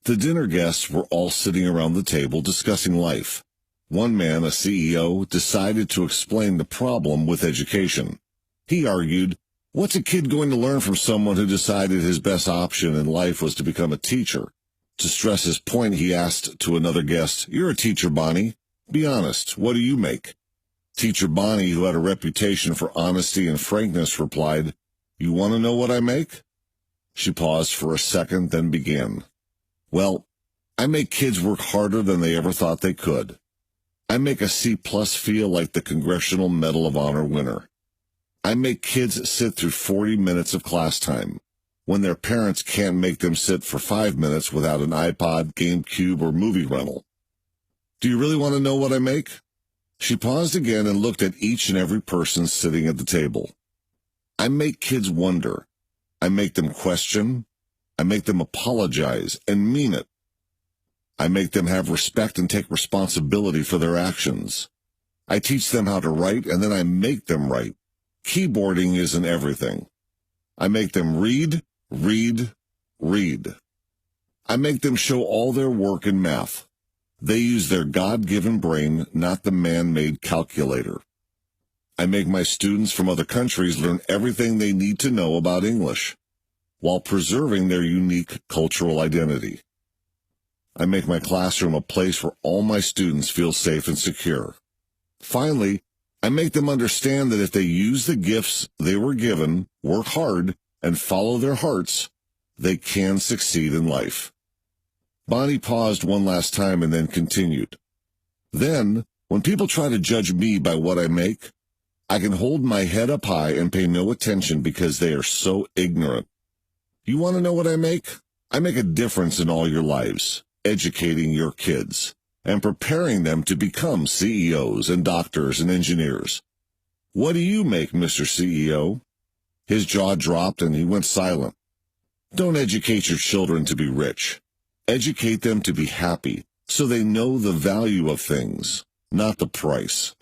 The dinner guests were all sitting around the table discussing life. One man, a CEO, decided to explain the problem with education. He argued, "What's a kid going to learn from someone who decided his best option in life was to become a teacher?" To stress his point, he asked to another guest, "You're a teacher, Bonnie. Be honest, what do you make?" Teacher Bonnie, who had a reputation for honesty and frankness, replied, "You want to know what I make?" She paused for a second, then began. "Well, I make kids work harder than they ever thought they could. I make a C+ feel like the Congressional Medal of Honor winner. I make kids sit through 40 minutes of class time, when their parents can't make them sit for 5 minutes without an iPod, GameCube, or movie rental. Do you really want to know what I make?" She paused again and looked at each and every person sitting at the table. "I make kids wonder. I make them question. I make them apologize and mean it. I make them have respect and take responsibility for their actions. I teach them how to write, and then I make them write. Keyboarding isn't everything. I make them read, read, read. I make them show all their work in math. They use their God-given brain, not the man-made calculator. I make my students from other countries learn everything they need to know about English, while preserving their unique cultural identity. I make my classroom a place where all my students feel safe and secure. Finally, I make them understand that if they use the gifts they were given, work hard, and follow their hearts, they can succeed in life." Bonnie paused one last time and then continued. "Then, when people try to judge me by what I make, I can hold my head up high and pay no attention because they are so ignorant. You want to know what I make? I make a difference in all your lives, educating your kids, and preparing them to become CEOs and doctors and engineers. What do you make, Mr. CEO?" His jaw dropped and he went silent. Don't educate your children to be rich. Educate them to be happy, so they know the value of things, not the price.